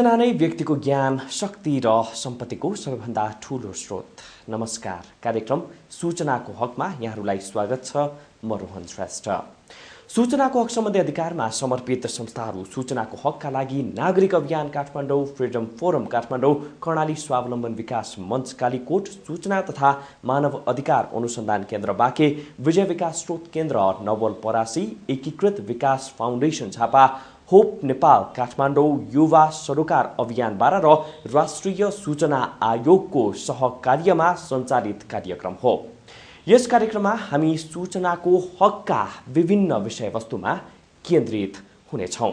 सूचना नै व्यक्तिको ज्ञान, शक्ति र सम्पत्तिको सबैभन्दा ठूलो स्रोत। नमस्कार, कार्यक्रम सूचनाको हकमा यहाँहरूलाई स्वागत छ। म रोहन श्रेष्ठ। सूचनाको हक सम्बन्धी अधिकारमा समर्पित संस्थाहरू सूचनाको हकका लागि नागरिक अभियान काठमाडौँ, फ्रिडम फोरम काठमाडौँ, कर्णाली स्वावलम्बन विकास मञ्च कालीकोट, सूचना तथा मानव अधिकार अनुसन्धान केन्द्र बाँके, विजय विकास स्रोत केन्द्र नवल परासी, एकीकृत विकास फाउन्डेसन झापा, होप नेपाल काठमाडौँ, युवा सरोकार अभियान 12 र राष्ट्रिय सूचना आयोगको सहकार्यमा सञ्चालित कार्यक्रम हो। यस कार्यक्रममा हामी सूचनाको हकका विभिन्न विषयवस्तुमा केन्द्रित हुनेछौँ।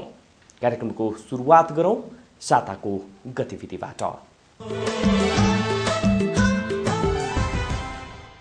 कार्यक्रमको सुरुवात गरौँ साताको गतिविधिबाट।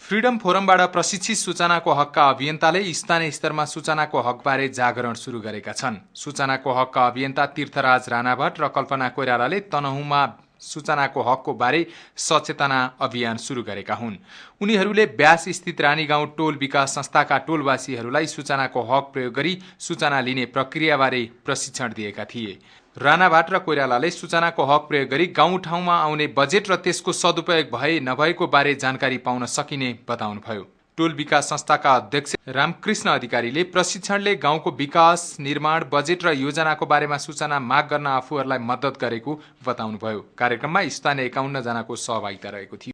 फ्रिडम फोरमबाट प्रशिक्षित सूचनाको हकका अभियन्ताले स्थानीय स्तरमा सूचनाको हकबारे जागरण सुरु गरेका छन्। सूचनाको हकका अभियन्ता तीर्थराज राणाभट र कल्पना कोइरालाले तनहुँमा सूचनाको हकको बारे सचेतना अभियान सुरु गरेका हुन्। उनीहरूले ब्यास स्थित रानीगाउँ टोल विकास संस्थाका टोलवासीहरूलाई सूचनाको हक प्रयोग गरी सूचना लिने प्रक्रियाबारे प्रशिक्षण दिएका थिए। राणाभाट र कोइरालाले सूचनाको हक प्रयोग गरी गाउँठाउँमा आउने बजेट र त्यसको सदुपयोग भए नभएको बारे जानकारी पाउन सकिने बताउनुभयो। टोल विकास संस्थाका अध्यक्ष रामकृष्ण अधिकारीले प्रशिक्षणले गाउँको विकास, निर्माण, बजेट र योजनाको बारेमा सूचना माग गर्न आफूहरूलाई मद्दत गरेको बताउनुभयो। कार्यक्रममा स्थानीय 51 जनाको सहभागिता रहेको थियो।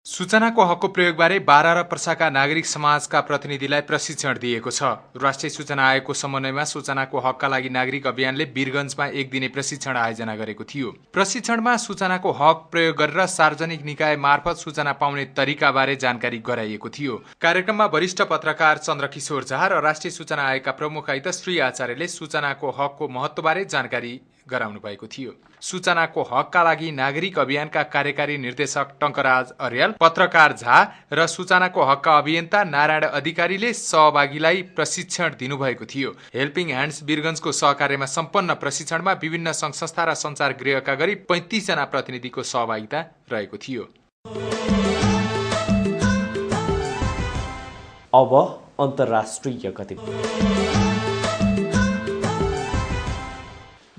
सूचनाको हकको प्रयोगबारे बारा र पर्साका नागरिक समाजका प्रतिनिधिलाई प्रशिक्षण दिएको छ। राष्ट्रिय सूचना आयोगको समन्वयमा सूचनाको हकका लागि नागरिक अभियानले वीरगञ्जमा 1 दिने प्रशिक्षण आयोजना गरेको थियो। प्रशिक्षणमा सूचनाको हक प्रयोग गरेर सार्वजनिक निकाय मार्फत सूचना पाउने तरिकाबारे जानकारी गराइएको थियो। कार्यक्रममा वरिष्ठ पत्रकार चन्द्रकिशोर झा र राष्ट्रिय सूचना आयोगका प्रमुख आयुक्त श्री आचार्यले सूचनाको हकको महत्त्वबारे जानकारी गराउनु भएको थियो। सूचनाको हकका लागि नागरिक अभियानका कार्यकारी निर्देशक टङ्कराज अर्याल, पत्रकार झा र सूचनाको हकका अभियन्ता नारायण अधिकारीले सहभागीलाई प्रशिक्षण दिनुभएको थियो। हेल्पिङ ह्यान्ड्स वीरगञ्जको सहकार्यमा सम्पन्न प्रशिक्षणमा विभिन्न सङ्घ संस्था र सञ्चार गृहका गरी 35 जना प्रतिनिधिको सहभागिता रहेको थियो। अब अन्तर्राष्ट्रिय गतिविधि।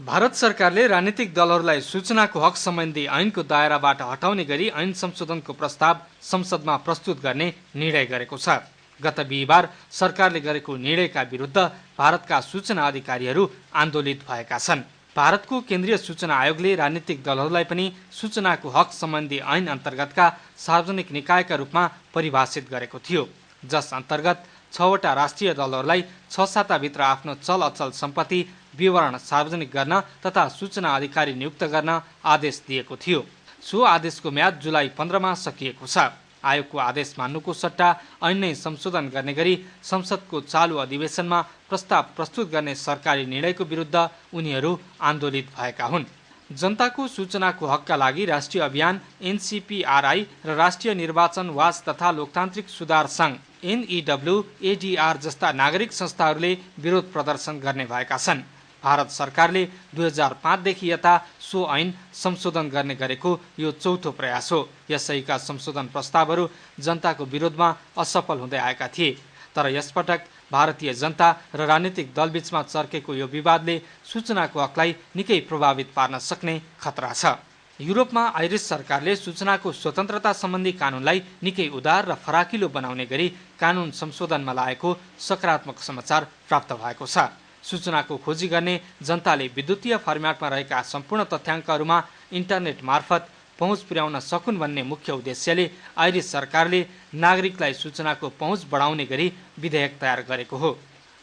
भारत सरकारले राजनीतिक दलहरूलाई सूचनाको हक सम्बन्धी ऐनको दायराबाट हटाउने गरी ऐन संशोधनको प्रस्ताव संसदमा प्रस्तुत गर्ने निर्णय गरेको छ। गत बिहिबार सरकारले गरेको निर्णयका विरुद्ध भारतका सूचना अधिकारीहरू आन्दोलित भएका छन्। भारतको केन्द्रीय सूचना आयोगले राजनीतिक दलहरूलाई पनि सूचनाको हक सम्बन्धी ऐन अन्तर्गतका सार्वजनिक निकायका रूपमा परिभाषित गरेको थियो, जस अन्तर्गत 6 वटा राष्ट्रिय दलहरूलाई 6 साताभित्र आफ्नो चल अचल सम्पत्ति विवरण सार्वजनिक गर्न तथा सूचना अधिकारी नियुक्त गर्न आदेश दिएको थियो। सो आदेशको म्याद जुलाई 15 मा सकिएको छ। आयोगको आदेश मान्नुको सट्टा ऐन नै संशोधन गर्ने गरी संसदको चालु अधिवेशनमा प्रस्ताव प्रस्तुत गर्ने सरकारी निर्णयको विरुद्ध उनीहरू आन्दोलित भएका हुन्। जनताको सूचनाको हकका लागि राष्ट्रिय अभियान NCPRI र राष्ट्रिय निर्वाचन वाच तथा लोकतान्त्रिक सुधार सङ्घ NEWADR जस्ता नागरिक संस्थाहरूले विरोध प्रदर्शन गर्ने भएका छन्। भारत सरकारले 2005 देखि यता सो ऐन संशोधन गर्ने गरेको यो चौथो प्रयास हो। यसैका संशोधन प्रस्तावहरू जनताको विरोधमा असफल हुँदै आएका थिए। तर यसपटक भारतीय जनता र राजनीतिक दलबीचमा चर्केको यो विवादले सूचनाको हकलाई निकै प्रभावित पार्न सक्ने खतरा छ। युरोपमा आइरिस सरकारले सूचनाको स्वतन्त्रता सम्बन्धी कानुनलाई निकै उदार र फराकिलो बनाउने गरी कानुन संशोधनमा लागेको सकारात्मक समाचार प्राप्त भएको छ। सूचनाको खोजी गर्ने जनताले विद्युतीय फर्म्याटमा रहेका सम्पूर्ण तथ्याङ्कहरूमा इन्टरनेट मार्फत पहुँच पुर्याउन सकुन् भन्ने मुख्य उद्देश्यले आइरिस सरकारले नागरिकलाई सूचनाको पहुँच बढाउने गरी विधेयक तयार गरेको हो।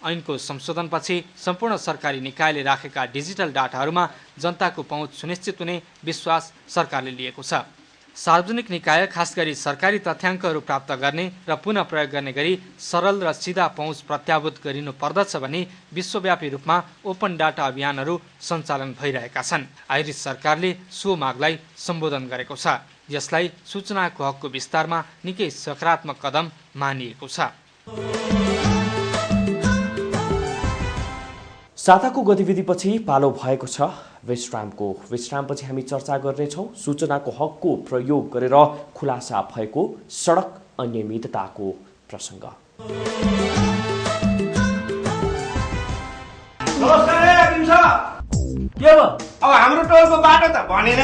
ऐनको संशोधनपछि सम्पूर्ण सरकारी निकायले राखेका डिजिटल डाटाहरूमा जनताको पहुँच सुनिश्चित हुने विश्वास सरकारले लिएको छ। सार्वजनिक निकाय खास गरी सरकारी तथ्याङ्कहरू प्राप्त गर्ने र पुनः प्रयोग गर्ने गरी सरल र सिधा पहुँच प्रत्याभूत गरिनु पर्दछ भने विश्वव्यापी रूपमा ओपन डाटा अभियानहरू सञ्चालन भइरहेका छन्। आइरिस सरकारले सो मागलाई सम्बोधन गरेको छ। यसलाई सूचनाको हकको विस्तारमा निकै सकारात्मक कदम मानिएको छ। साताको गतिविधिपछि पालो भएको छ विश्रामको। विश्रामपछि हामी चर्चा गर्नेछौँ सूचनाको हकको प्रयोग गरेर खुलासा भएको सडक अनियमितताको प्रसङ्ग। नमस्कार। के हो? अब हाम्रो टोलको बाटो त बनेन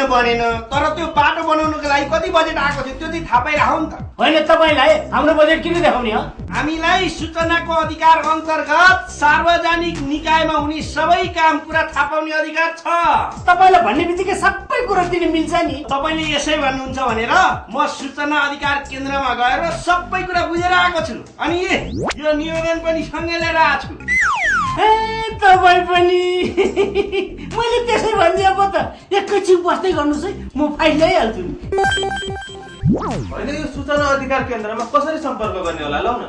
तर त्यो बाटो बनाउनुको लागि कति बजेट आएको थियो त्यो चाहिँ थाहा पाइराखौ नि त। होइन तपाईँलाई हाम्रो बजेट किन देखाउने हो? हामीलाई सूचनाको अधिकार अन्तर्गत सार्वजनिक निकायमा हुने सबै काम कुरा थाहा पाउने अधिकार छ। तपाईँलाई भन्ने बित्तिकै सबै कुरा दिने मिल्छ नि। तपाईँले यसै भन्नुहुन्छ भनेर म सूचना अधिकार केन्द्रमा गएर सबै कुरा बुझेर आएको छु अनि यो निवेदन पनि सँगै लिएर आएको छु। तपाईँ पनि मैले त्यसै भनिदिएको त एकैछिन बस्दै गर्नुहोस् है, म फाइल ल्याइहाल्छु नि। होइन यो सूचना अधिकार केन्द्रमा कसरी सम्पर्क गर्ने होला लौ न?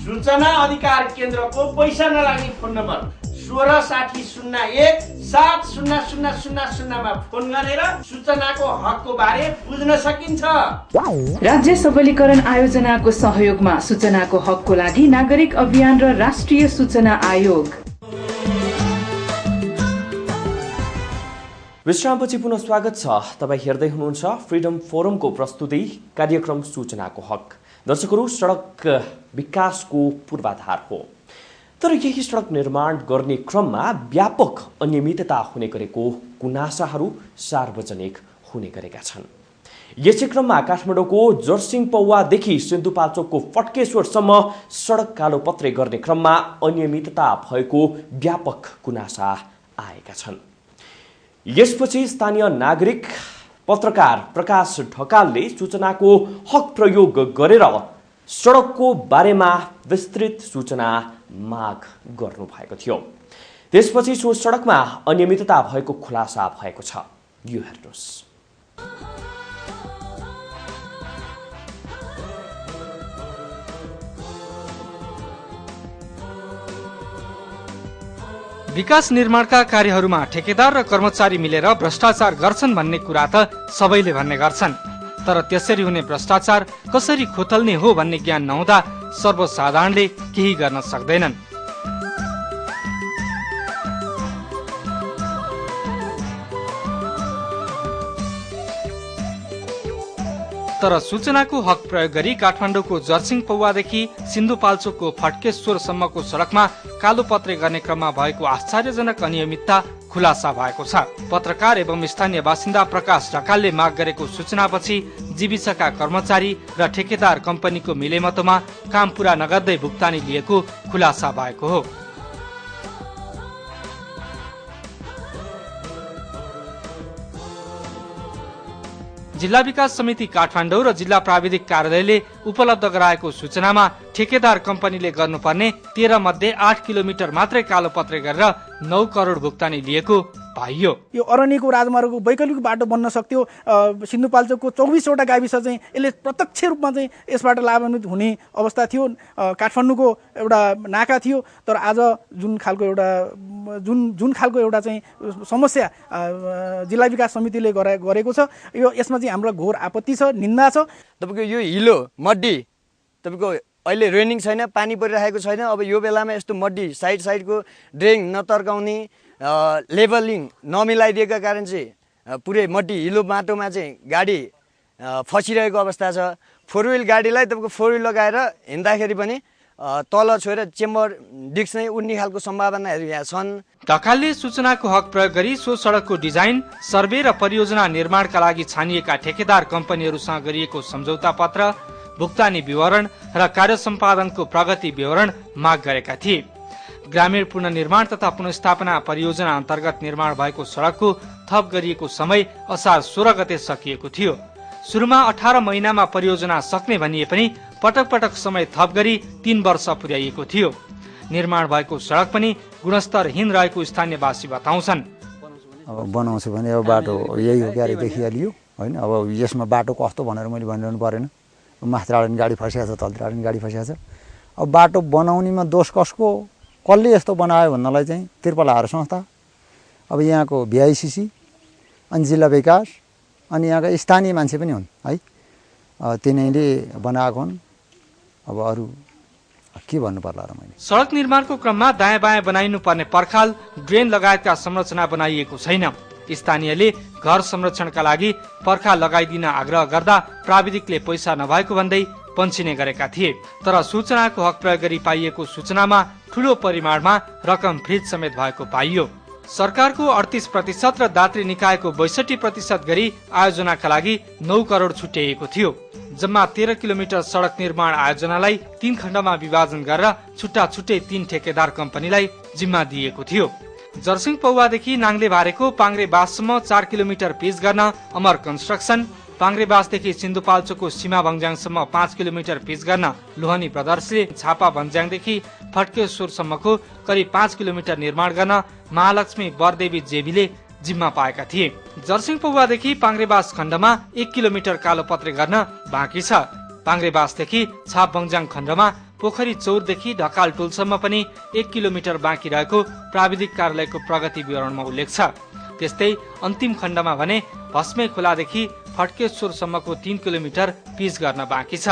सूचना अधिकार केन्द्रको पैसा नलाग्ने फोन नम्बर 166001700000 मा फोन गरेर सूचनाको हकको बारे बुझ्न सकिन्छ। राज्य सबलीकरण आयोजनाको सहयोगमा सूचनाको हकको लागि नागरिक अभियान र राष्ट्रिय सूचना आयोग। विश्रामपछि पुनः स्वागत छ। तपाईँ हेर्दै हुनुहुन्छ फ्रिडम फोरमको प्रस्तुति कार्यक्रम सूचनाको हक। दर्शकहरू, सडक विकासको पूर्वाधार हो, तर यही सडक निर्माण गर्ने क्रममा व्यापक अनियमितता हुने गरेको गुनासाहरू सार्वजनिक हुने गरेका छन्। यसै क्रममा काठमाडौँको जर्सिङ पौवादेखि सिन्धुपाल्चोकको फड्केश्वरसम्म सडक कालोपत्रे गर्ने क्रममा अनियमितता भएको व्यापक गुनासा आएका छन्। यसपछि स्थानीय नागरिक पत्रकार प्रकाश ढकालले सूचनाको हक प्रयोग गरेर सडकको बारेमा विस्तृत सूचना माग गर्नुभएको थियो। त्यसपछि सो सडकमा अनियमितता भएको खुलासा भएको छ। यो हेर्नुहोस्। विकास निर्माणका कार्यहरूमा ठेकेदार र कर्मचारी मिलेर भ्रष्टाचार गर्छन् भन्ने कुरा त सबैले भन्ने गर्छन्, तर त्यसरी हुने भ्रष्टाचार कसरी खोतल्ने हो भन्ने ज्ञान नहुँदा सर्वसाधारणले केही गर्न सक्दैनन्। तर सूचनाको हक प्रयोग गरी काठमाडौँको जर्सिङ पौवादेखि सिन्धुपाल्चोकको फड्केश्वरसम्मको सडकमा कालोपत्रे गर्ने क्रममा भएको आश्चर्यजनक अनियमितता खुलासा भएको छ। पत्रकार एवं स्थानीय बासिन्दा प्रकाश ढकालले माग गरेको सूचनापछि जीविसका कर्मचारी र ठेकेदार कम्पनीको मिलेमतोमा काम पूरा नगर्दै भुक्तानी लिएको खुलासा भएको हो। जिल्ला विकास समिति काठमाडौँ र जिल्ला प्राविधिक कार्यालयले उपलब्ध गराएको सूचनामा ठेकेदार कम्पनीले गर्नुपर्ने 13 मध्ये 8 किलोमिटर मात्रै कालोपत्रे गरेर 9 करोड भुक्तानी लिएको पाइयो। यो अरण्यको राजमार्गको वैकल्पिक बाटो बन्न सक्थ्यो। सिन्धुपाल्चोकको 24वटा गाविस चाहिँ यसले प्रत्यक्ष रूपमा चाहिँ यसबाट लाभान्वित हुने अवस्था थियो। काठमाडौँको एउटा नाका थियो, तर आज जुन खालको एउटा चाहिँ समस्या जिल्ला विकास समितिले गरेको छ, यसमा चाहिँ हाम्रो घोर आपत्ति छ, निन्दा छ। तपाईँको यो हिलो मड्डी तपाईँको अहिले रेनिङ छैन, पानी परिरहेको छैन। अब यो बेलामा यस्तो मड्डी साइडको ड्रेन नतर्काउने, लेभलिङ नमिलाइदिएका कारण चाहिँ पुरै मड्डी हिलो बाटोमा चाहिँ गाडी फसिरहेको अवस्था छ। फोर व्हिल गाडीलाई तपाईँको फोर व्हिल लगाएर हिँड्दाखेरि पनि तल छोएर चेम्बर डिस्क नै उड्ने खालको सम्भावनाहरू यहाँ छन्। ढकालले सूचनाको हक प्रयोग गरी सो सडकको डिजाइन, सर्वे र परियोजना निर्माणका लागि छानिएका ठेकेदार कम्पनीहरूसँग गरिएको सम्झौता पत्र, भुक्तानी विवरण र कार्य सम्पादनको प्रगति विवरण माग गरेका थिए। ग्रामीण पुनर्निर्माण तथा पुनर्स्थापना परियोजना अन्तर्गत निर्माण भएको सडकको थप गरिएको समय असार 16 गते सकिएको थियो। सुरुमा 18 महिनामा परियोजना सक्ने भनिए पनि पटक पटक समय थप गरी 3 वर्ष पुर्याइएको थियो। निर्माण भएको सडक पनि गुणस्तरहीन रहेको स्थानीयवासी बताउँछन्। अब बनाउँछु भने अब बाटो यही हो क्यारे देखिहालियो होइन। अब यसमा बाटो कस्तो भनेर मैले भनिरहनु परेन। माथिबाट गाडी फसिएको छ, तलतिर गाडी फसिएको छ। अब बाटो बनाउनेमा दोष कसको, कसले यस्तो बनायो भन्नलाई चाहिँ त्रिपलाहार संस्था, अब यहाँको VICC, अनि जिल्ला विकास, अनि यहाँका स्थानीय मान्छे पनि हुन् है। तिनीहरूले बनाएको हुन्। अब अरू के भन्नु पर्ला र मैले। सडक निर्माणको क्रममा दायाँ बायाँ बनाइनु पर्ने पर्खाल, ड्रेन लगायतका संरचना बनाइएको छैन। स्थानीयले घर संरक्षणका लागि पर्खाल लगाइदिन आग्रह गर्दा प्राविधिकले पैसा नभएको भन्दै पन्छिने गरेका थिए। तर सूचनाको हक प्रयोग गरी पाइएको सूचनामा ठूलो परिमाणमा रकम फ्रिज समेत भएको पाइयो। सरकारको 38% र दात्री निकायको 62% गरी आयोजनाका लागि 9 करोड छुट्याइएको थियो। जम्मा 13 किलोमिटर सडक निर्माण आयोजनालाई 3 खण्डमा विभाजन गरेर छुट्टा छुट्टै 3 ठेकेदार कम्पनीलाई जिम्मा दिएको थियो। जर्सिङ पौवादेखि नाङ्ले भारेको पाङ्ग्रेबाससम्म 4 किलोमिटर पिच गर्न अमर कन्स्ट्रक्सन, पाङ्ग्रेबासदेखि सिन्धुपाल्चोकको सीमा भन्ज्याङसम्म 5 किलोमिटर पिच गर्न लोहनी ब्रदर्सले, छापा भन्ज्याङदेखि फड्केश्वरसम्मको करिब 5 किलोमिटर निर्माण गर्न महालक्ष्मी बरदेवी जेबीले जिम्मा पाएका थिए। जर्सिङ पौवादेखि पाङ्ग्रेबास खण्डमा 1 किलोमिटर कालोपत्रे गर्न बाँकी छ। पाङ्ग्रेबासदेखि छाप भन्ज्याङ खण्डमा पोखरी चौरदेखि ढकाल टोलसम्म पनि 1 किलोमिटर बाँकी रहेको प्राविधिक कार्यालयको प्रगति विवरणमा उल्लेख छ। त्यस्तै अन्तिम खण्डमा भने भस्मे खोलादेखि फड्केश्वरसम्मको 3 किलोमिटर पिच गर्न बाँकी छ।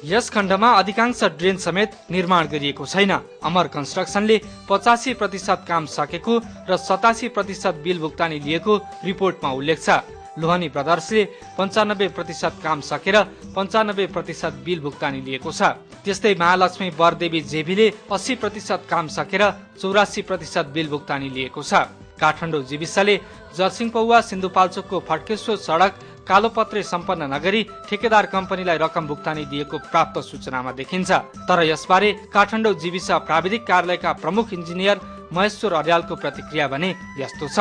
यस खण्डमा अधिकांश ड्रेन समेत निर्माण गरिएको छैन। अमर कन्स्ट्रक्सनले 85% काम सकेको र 87% बिल भुक्तानी लिएको रिपोर्टमा उल्लेख छ। लोहनी ब्रदर्सले 95% काम सकेर 95% बिल भुक्तानी लिएको छ। त्यस्तै महालक्ष्मी बरदेवी जेबीले 80% काम सकेर 84% बिल भुक्तानी लिएको छ। काठमाडौँ जीविसले जर्सिङ पौवा सिन्धुपाल्चोकको फड्केश्वर सडक कालोपत्रे सम्पन्न नगरी ठेकेदार कम्पनीलाई रकम भुक्तानी दिएको प्राप्त सूचनामा देखिन्छ। तर यसबारे काठमाडौँ जीविस प्राविधिक कार्यालयका प्रमुख इन्जिनियर महेश्वर अर्यालको प्रतिक्रिया भने यस्तो छ।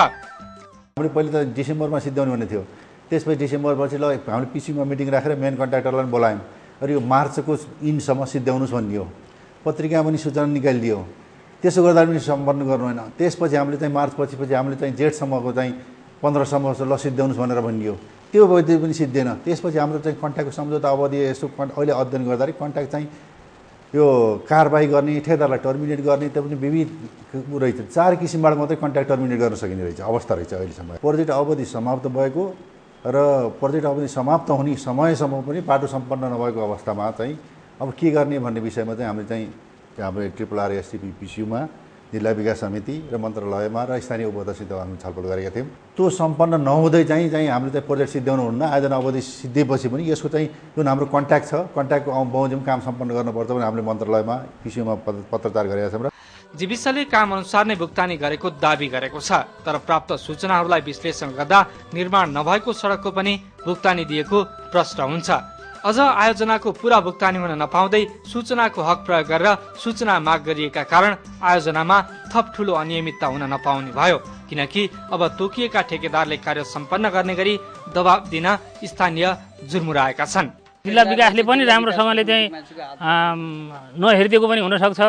हामीले पहिले त डिसेम्बरमा सिद्ध्याउने भन्ने थियो। त्यसपछि डिसेम्बरपछि ल हामीले पिसिमा मिटिङ राखेर मेन कन्ट्राक्टरलाई बोलायौँ। र यो मार्चको इन्डसम्म सिद्ध्याउनुहोस् भनियो। पत्रिकामा पनि सूचना निकालिदियो। त्यसो गर्दा पनि सम्पन्न गर्नु होइन। त्यसपछि हामीले चाहिँ मार्च पछि हामीले चाहिँ जेठसम्मको चाहिँ 15सम्म ल सिद्ध्याउनुहोस् भनेर भनियो। त्यो अवधि पनि सिद्धिएन। त्यसपछि हाम्रो चाहिँ कन्ट्याक्टको सम्झौता अवधि यसो अहिले अध्ययन गर्दाखेरि कन्ट्याक्ट चाहिँ यो कारबाही गर्ने, ठेकेदारलाई टर्मिनेट गर्ने, त्यो पनि विविध रहेछ। 4 किसिमबाट मात्रै कन्ट्याक्ट टर्मिनेट गर्न सकिने रहेछ अवस्था रहेछ अहिलेसम्म। प्रोजेक्ट अवधि समाप्त भएको र प्रोजेक्ट अवधि समाप्त हुने समयसम्म पनि बाटो सम्पन्न नभएको अवस्थामा चाहिँ अब के गर्ने भन्ने विषयमा चाहिँ हामीले चाहिँ हाम्रो ट्रिपल एसटिपी पिसियुमा जिल्ला विकास समिति र मन्त्रालयमा र स्थानीय उपभोक्तासित हामी छलफल गरेका थियौँ। त्यो सम्पन्न नहुँदै चाहिँ हामीले चाहिँ प्रोजेक्ट सिद्ध्याउनु हुन्न। आयोजना अवधि सिद्धिएपछि पनि यसको चाहिँ जुन हाम्रो कन्ट्याक्ट छ, कन्ट्याक्टको बमोजिम काम सम्पन्न गर्नुपर्छ भने हामीले मन्त्रालयमा पिसियुमा पत्रचार गरेका छौँ। र जीविसले काम अनुसार नै भुक्तानी गरेको दावी गरेको छ। तर प्राप्त सूचनाहरूलाई विश्लेषण गर्दा निर्माण नभएको सडकको पनि भुक्तानी दिएको प्रश्न हुन्छ। अझ आयोजनाको पूरा भुक्तानी हुन नपाउँदै सूचनाको हक प्रयोग गरेर सूचना माग गरिएका कारण आयोजनामा थप ठूलो अनियमितता हुन नपाउने भयो। किनकि अब तोकिएका ठेकेदारले कार्य सम्पन्न गर्ने गरी दबाब दिन स्थानीय जुर्मुराएका छन्। जिल्ला विकासले पनि राम्रोसँगले चाहिँ नहेरिदिएको पनि हुनसक्छ।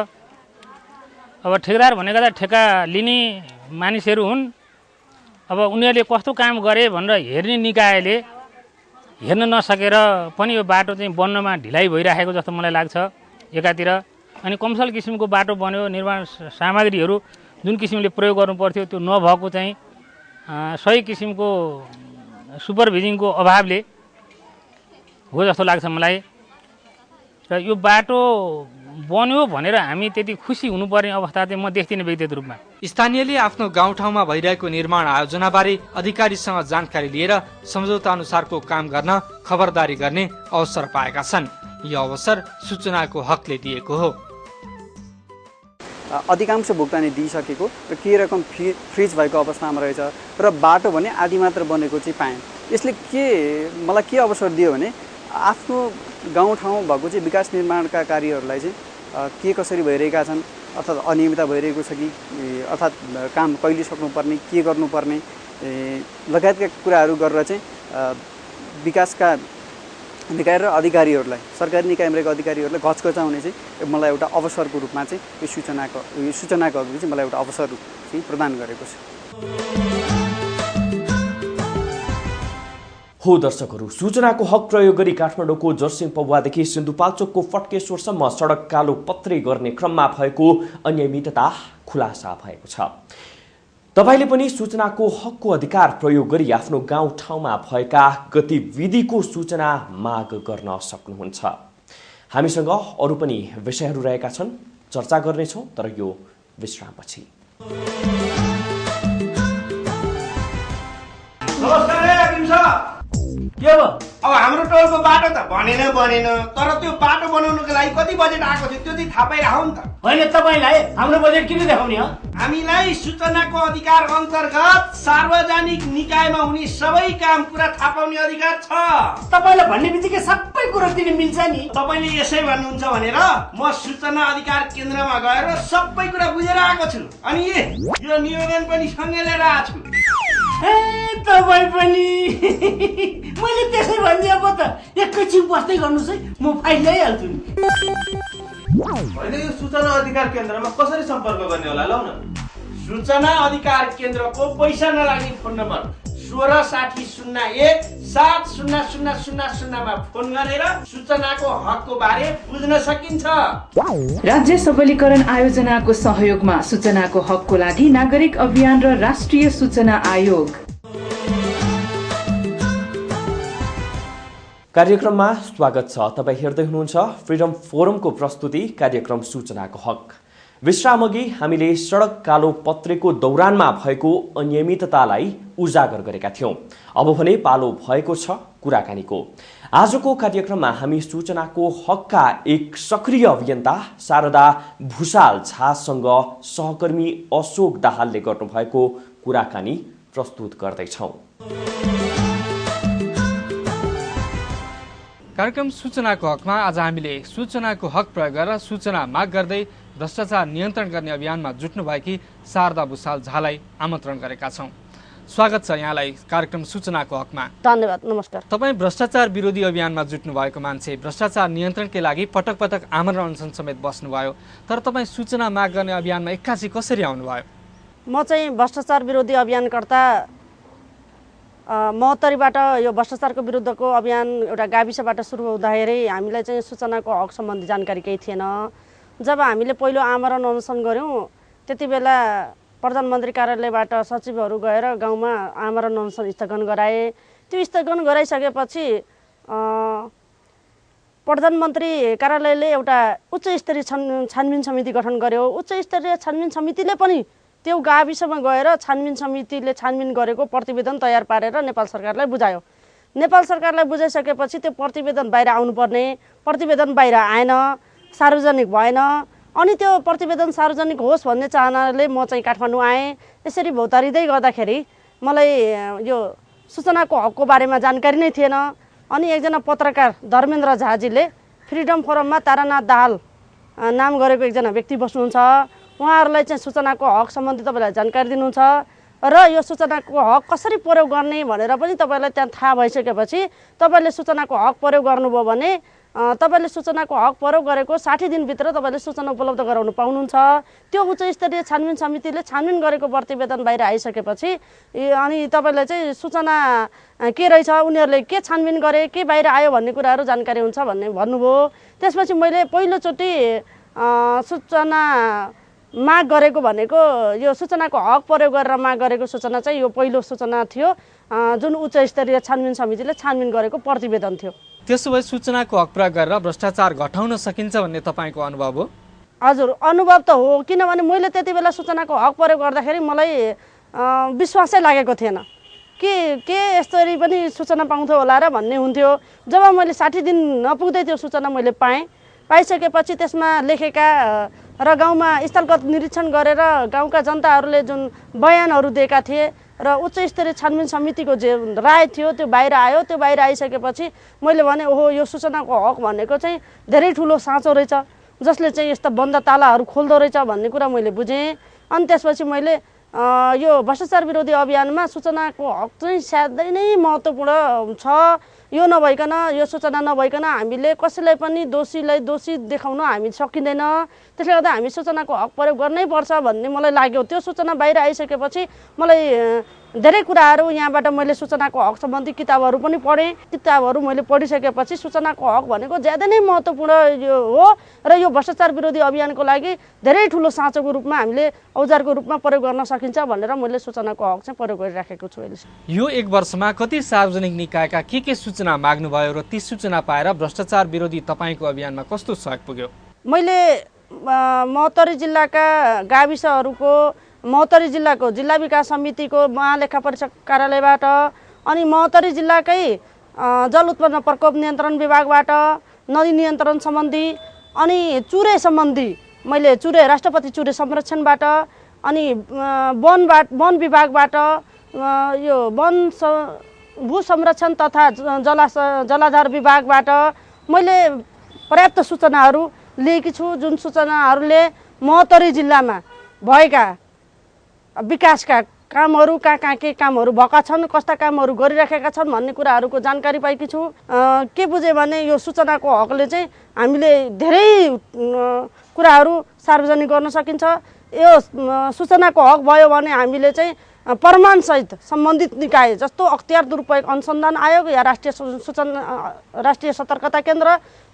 अब ठेकेदार भनेको त ठेका लिने मानिसहरू हुन्। अब उनीहरूले कस्तो काम गरे भनेर हेर्ने निकायले हेर्न नसकेर पनि यो बाटो चाहिँ बन्नमा ढिलाइ भइराखेको जस्तो मलाई लाग्छ एकातिर। अनि कमसल किसिमको बाटो बन्यो, निर्माण सामग्रीहरू जुन किसिमले प्रयोग गर्नु पर्थ्यो त्यो नभएको चाहिँ सही किसिमको सुपरभिजनको अभावले हो जस्तो लाग्छ मलाई। र यो बाटो बन्यो भनेर हामी त्यति खुसी हुनुपर्ने अवस्था चाहिँ म देख्दिनँ व्यक्तिगत रूपमा। स्थानीयले आफ्नो गाउँठाउँमा भइरहेको निर्माण आयोजनाबारे अधिकारीसँग जानकारी लिएर सम्झौता अनुसारको काम गर्न खबरदारी गर्ने अवसर पाएका छन्। यो अवसर सूचनाको हकले दिएको हो। अधिकांश भुक्तानी दिइसकेको र के रकम फ्रिज भएको अवस्थामा रहेछ र बाटो भने आधी मात्र बनेको चाहिँ पाएँ। यसले मलाई के अवसर दियो भने आफ्नो गाउँठाउँ भएको चाहिँ विकास निर्माणका कार्यहरूलाई चाहिँ के कसरी भइरहेका छन्, अर्थात् अनियमितता भइरहेको छ कि, अर्थात् काम कहिले सक्नुपर्ने, के गर्नुपर्ने लगायतका कुराहरू गरेर चाहिँ विकासका निकाय र अधिकारीहरूलाई, सरकारी निकायमा रहेका अधिकारीहरूलाई घचघचाउने चाहिँ मलाई एउटा अवसरको रूपमा चाहिँ यो सूचनाको अघि चाहिँ मलाई एउटा अवसर चाहिँ प्रदान गरेको छ। हो दर्शकहरू, सूचनाको हक प्रयोग गरी काठमाडौँको जर्सिङ पौवादेखि सिन्धुपाल्चोकको फड्केश्वरसम्म सडक कालो पत्रे गर्ने क्रममा भएको अनियमितता खुलासा भएको छ। तपाईले पनि सूचनाको हकको अधिकार प्रयोग गरी आफ्नो गाउँठाउँमा भएका गतिविधिको सूचना माग गर्न सक्नुहुन्छ। हामीसँग अरू पनि विषयहरू रहेका छन्, चर्चा गर्नेछौँ, तर यो विश्रामपछि। नमस्कार के भयो? अब हाम्रो टोलको बाटो त बनेन तर त्यो बाटो बनाउनुको लागि कति बजेट आएको थियो त्यो चाहिँ थाहा पाइराखौ नि त। होइन तपाईँलाई हाम्रो बजेट किन देखाउने हो? हामीलाई सूचनाको अधिकार अन्तर्गत सार्वजनिक निकायमा हुने सबै काम कुरा थाहा पाउने अधिकार छ। तपाईँलाई भन्ने बित्तिकै सबै कुरो दिन मिल्छ नि। तपाईँले यसै भन्नुहुन्छ भनेर म सूचना अधिकार केन्द्रमा गएर सबै कुरा बुझेर आएको छु अनि यो निवेदन पनि सँगै लिएर आएको छु। तपाईँ पनि मैले त्यसै भनिदिएको त एकैछिन बस्दै गर्नुहोस् है, म फाइल ल्याइहाल्छु नि। होइन यो सूचना अधिकार केन्द्रमा कसरी सम्पर्क गर्ने होला लौ न? सूचना अधिकार केन्द्रको पैसा नलाग्ने फोन नम्बर 1660170000 मा फोन गरेर सूचनाको हकको बारे बुझ्न सकिन्छ। राज्य सबलीकरण आयोजनाको सहयोगमा सूचनाको हकको लागि नागरिक अभियान र राष्ट्रिय सूचना आयोग। कार्यक्रममा स्वागत छ। तपाईँ हेर्दै हुनुहुन्छ फ्रिडम फोरमको प्रस्तुति कार्यक्रम सूचनाको हक। विश्रामअघि हामीले सडक कालो पत्रेको दौरानमा भएको अनियमिततालाई उजागर गरेका थियौं। अब भने पालो भएको छ कुराकानीको। आजको कार्यक्रममा हामी सूचनाको हकका एक सक्रिय अभियन्ता शारदा भुषाल झासँग सहकर्मी अशोक दाहालले गर्नुभएको कुराकानी प्रस्तुत गर्दैछौं। कार्यक्रम सूचनाको हकमा आज हामीले सूचनाको हक प्रयोग गरेर सूचना माग गर्दै भ्रष्टाचार नियन्त्रण गर्ने अभियानमा जुट्नु भएकी शारदा भुषाल झालाई आमन्त्रण गरेका छौं। स्वागत छ यहाँलाई कार्यक्रम सूचनाको हकमा। धन्यवाद, नमस्कार। तपाईँ भ्रष्टाचार विरोधी अभियानमा जुट्नु भएको मान्छे, भ्रष्टाचार नियन्त्रणकै लागि पटक पटक आमरण अनसन समेत बस्नुभयो, तर तपाईँ सूचना माग गर्ने अभियानमा एक्कासी कसरी आउनुभयो? म चाहिँ भ्रष्टाचार विरोधी अभियानकर्ता महोत्तरीबाट यो भ्रष्टाचारको विरुद्धको अभियान एउटा गाविसबाट सुरु हुँदाखेरि हामीलाई चाहिँ सूचनाको हक सम्बन्धी जानकारी केही थिएन। जब हामीले पहिलो आमरण अनसन गऱ्यौँ त्यति बेला प्रधानमन्त्री कार्यालयबाट सचिवहरू गएर गाउँमा आमरण अनसन स्थगन गराए। त्यो स्थगन गराइसकेपछि प्रधानमन्त्री कार्यालयले एउटा उच्च स्तरीय छानबिन समिति गठन गर्यो। उच्च स्तरीय छानबिन समितिले पनि त्यो गाविसमा गएर छानबिन समितिले छानबिन गरेको प्रतिवेदन तयार पारेर नेपाल सरकारलाई बुझायो। नेपाल सरकारलाई बुझाइसकेपछि त्यो प्रतिवेदन बाहिर आउनुपर्ने, प्रतिवेदन बाहिर आएन, सार्वजनिक भएन। अनि त्यो प्रतिवेदन सार्वजनिक होस् भन्ने चाहनाले म चाहिँ काठमाडौँ आएँ। यसरी भौतारिँदै गर्दाखेरि मलाई यो सूचनाको हकको बारेमा जानकारी नै थिएन। अनि एकजना पत्रकार धर्मेन्द्र झाजीले फ्रिडम फोरममा तारानाथ दाहाल नाम गरेको एकजना व्यक्ति बस्नुहुन्छ, उहाँहरूलाई चाहिँ सूचनाको हक सम्बन्धी तपाईँलाई जानकारी दिनुहुन्छ र यो सूचनाको हक कसरी प्रयोग गर्ने भनेर पनि तपाईँलाई त्यहाँ थाहा भइसकेपछि तपाईँले सूचनाको हक प्रयोग गर्नुभयो भने तपाईँले सूचनाको हक प्रयोग गरेको 60 दिनभित्र तपाईँले सूचना उपलब्ध गराउनु पाउनुहुन्छ। त्यो उच्च स्तरीय छानबिन समितिले छानबिन गरेको प्रतिवेदन बाहिर आइसकेपछि अनि तपाईँलाई चाहिँ सूचना के रहेछ, उनीहरूले के छानबिन गरे, के बाहिर आयो भन्ने कुराहरू जानकारी हुन्छ भन्ने भन्नुभयो। त्यसपछि मैले पहिलोचोटि सूचना माग गरेको भनेको यो सूचनाको हक प्रयोग गरेर माग गरेको सूचना चाहिँ यो पहिलो सूचना थियो जुन उच्च स्तरीय छानबिन समितिले छानबिन गरेको प्रतिवेदन थियो। त्यसो भए सूचनाको हक प्रयोग गरेर भ्रष्टाचार घटाउन सकिन्छ भन्ने तपाईँको अनुभव हो? हजुर, अनुभव त हो। किनभने मैले त्यति बेला सूचनाको हक प्रयोग गर्दाखेरि मलाई विश्वासै लागेको थिएन के यसरी पनि सूचना पाउँथ्यो होला र भन्ने हुन्थ्यो। जब मैले 60 दिन नपुग्दै त्यो सूचना मैले पाइसकेपछि त्यसमा लेखेका र गाउँमा स्थलगत निरीक्षण गरेर गाउँका जनताहरूले जुन बयानहरू दिएका थिए र उच्च स्तरीय छानबिन समितिको जे राय थियो त्यो बाहिर आयो। त्यो बाहिर आइसकेपछि मैले भने ओहो, यो सूचनाको हक भनेको चाहिँ धेरै ठुलो साँचो रहेछ, जसले चाहिँ यस्ता बन्द तालाहरू खोल्दो रहेछ भन्ने कुरा मैले बुझेँ। अनि त्यसपछि मैले यो भ्रष्टाचार विरोधी अभियानमा सूचनाको हक चाहिँ साह्रै नै महत्त्वपूर्ण छ। यो नभइकन, यो सूचना नभइकन हामीले कसैलाई पनि दोषीलाई दोषी देखाउन हामी सकिँदैन। त्यसले गर्दा हामी सूचनाको हक प्रयोग गर्नै पर्छ भन्ने मलाई लाग्यो। त्यो सूचना बाहिर आइसकेपछि मलाई धेरै कुराहरू यहाँबाट मैले सूचनाको हक सम्बन्धी किताबहरू पनि पढेँ। किताबहरू मैले पढिसकेपछि सूचनाको हक भनेको ज्यादा नै महत्त्वपूर्ण यो हो र यो भ्रष्टाचार विरोधी अभियानको लागि धेरै ठुलो साँचोको रूपमा हामीले औजारको रूपमा प्रयोग गर्न सकिन्छ भनेर मैले सूचनाको हक चाहिँ प्रयोग गरिराखेको छु। यो 1 वर्षमा कति सार्वजनिक निकायका के सूचना माग्नुभयो र ती सूचना पाएर भ्रष्टाचार विरोधी तपाईँको अभियानमा कस्तो सहयोग पुग्यो? मैले महोत्तरी जिल्लाका गाविसहरूको, महोत्तरी जिल्लाको जिल्ला विकास समितिको महालेखा परीक्षक कार्यालयबाट अनि महोत्तरी जिल्लाकै जल उत्पन्न प्रकोप नियन्त्रण विभागबाट, नदी नियन्त्रण सम्बन्धी अनि चुरे सम्बन्धी मैले राष्ट्रपति चुरे संरक्षणबाट अनि वन विभागबाट यो भू संरक्षण तथा जलाधार विभागबाट मैले पर्याप्त सूचनाहरू लिएकी छु, जुन सूचनाहरूले महोत्तरी जिल्लामा भएका विकासका कामहरू कहाँ के कामहरू भएका छन्, कस्ता कामहरू गरिराखेका छन् भन्ने कुराहरूको जानकारी पाएकी छु। के बुझेँ भने यो सूचनाको हकले चाहिँ हामीले धेरै कुराहरू सार्वजनिक गर्न सकिन्छ। यो सूचनाको हक भयो भने हामीले चाहिँ प्रमाणसहित सम्बन्धित निकाय जस्तो अख्तियार दुरुपयोग अनुसन्धान आयोग या राष्ट्रिय सतर्कता केन्द्र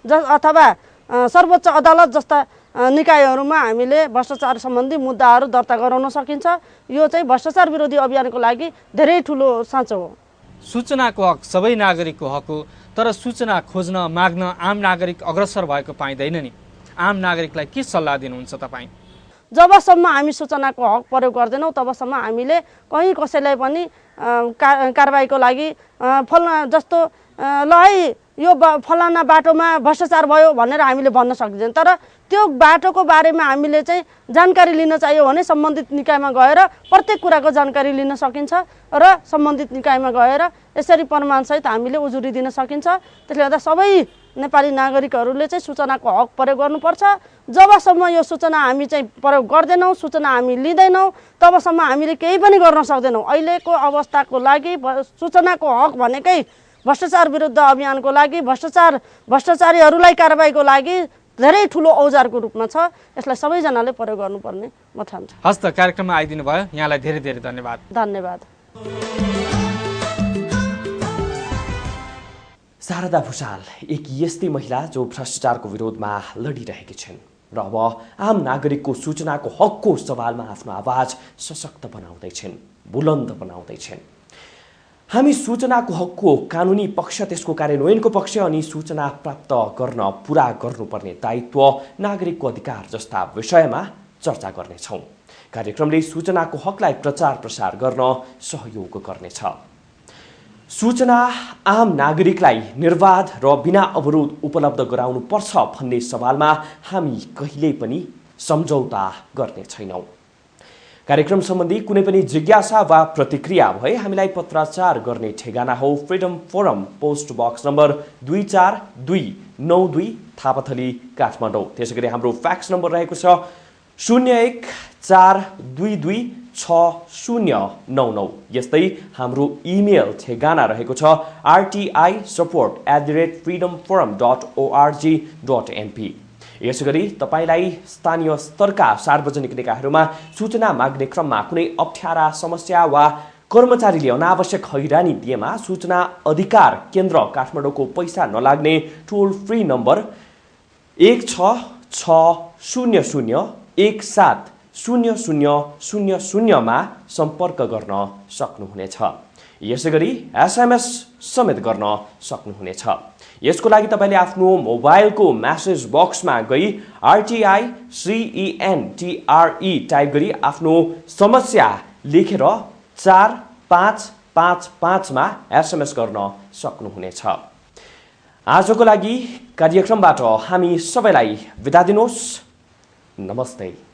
अथवा सर्वोच्च अदालत जस्ता निकायहरूमा हामीले भ्रष्टाचार सम्बन्धी मुद्दाहरू दर्ता गराउन सकिन्छ। यो चाहिँ भ्रष्टाचार विरोधी अभियानको लागि धेरै ठुलो साँचो हो। सूचनाको हक सबै नागरिकको हक हो, तर सूचना खोज्न माग्न आम नागरिक अग्रसर भएको पाइँदैन नि। आम नागरिकलाई के सल्लाह दिनुहुन्छ तपाईँ? जबसम्म हामी सूचनाको हक प्रयोग गर्दैनौँ तबसम्म हामीले कहीँ कसैलाई पनि कारबाहीको लागि जस्तो ल है यो फलाना बाटोमा भ्रष्टाचार भयो भनेर हामीले भन्न सकिँदैन। तर त्यो बाटोको बारेमा हामीले चाहिँ जानकारी लिन चाहियो भने सम्बन्धित निकायमा गएर प्रत्येक कुराको जानकारी लिन सकिन्छ र सम्बन्धित निकायमा गएर यसरी प्रमाणसहित हामीले उजुरी दिन सकिन्छ। त्यसले गर्दा सबै नेपाली नागरिकहरूले चाहिँ सूचनाको हक प्रयोग गर्नुपर्छ। जबसम्म यो सूचना हामी चाहिँ प्रयोग गर्दैनौँ, सूचना हामी लिँदैनौँ, तबसम्म हामीले केही पनि गर्न सक्दैनौँ। अहिलेको अवस्थाको लागि सूचनाको हक भनेकै भ्रष्टाचार विरुद्ध अभियानको लागि, भ्रष्टाचारीहरूलाई कारबाहीको लागि धेरै ठुलो औजारको रूपमा छ। यसलाई सबैजनाले प्रयोग गर्नुपर्ने म ठान्छु। हस् त, कार्यक्रममा आइदिनु भयो, यहाँलाई धेरै धेरै धन्यवाद। धन्यवाद। शारदा भुषाल एक यस्तै महिला जो भ्रष्टाचारको विरोधमा लडिरहेकी छिन् र अब आम नागरिकको सूचनाको हकको सवालमा आफ्नो आवाज सशक्त बनाउँदैछिन्, बुलन्द बनाउँदैछिन्। हामी सूचनाको हकको कानुनी पक्ष, त्यसको कार्यान्वयनको पक्ष अनि सूचना प्राप्त गर्न पुरा गर्नुपर्ने दायित्व, नागरिकको अधिकार जस्ता विषयमा चर्चा गर्नेछौँ। कार्यक्रमले सूचनाको हकलाई प्रचार प्रसार गर्न सहयोग गर्नेछ। सूचना आम नागरिकलाई निर्वाध र बिना अवरोध उपलब्ध गराउनु पर्छ भन्ने सवालमा हामी कहिल्यै पनि सम्झौता गर्ने छैनौँ। कार्यक्रम सम्बन्धी कुनै पनि जिज्ञासा वा प्रतिक्रिया भए हामीलाई पत्राचार गर्ने ठेगाना हो freedom forum, post box number 24292 Thapathali, Kathmandu. त्यसैगरी हाम्रो फ्याक्स नम्बर रहेको छ 0142260099। यस्तै हाम्रो इमेल ठेगाना रहेको छ rti support@freedomforum.org.np। यसैगरी तपाईलाई स्थानीय स्तरका सार्वजनिक निकायहरूमा सूचना माग्ने क्रममा कुनै अप्ठ्यारा समस्या वा कर्मचारीले अनावश्यक हैरानी दिएमा सूचना अधिकार केन्द्र काठमाडौँको पैसा नलाग्ने टोल फ्री नम्बर 16000170000 मा सम्पर्क गर्न सक्नुहुनेछ। यसैगरी SMS समेत गर्न सक्नुहुनेछ। यसको लागि तपाईले आफ्नो मोबाइलको मेसेज बक्समा गई RTI CENTRE टाइप गरी आफ्नो समस्या लेखेर 4555 मा SMS गर्न सक्नुहुनेछ। आजको लागि कार्यक्रमबाट हामी सबैलाई बिदा दिनुहोस्। नमस्ते।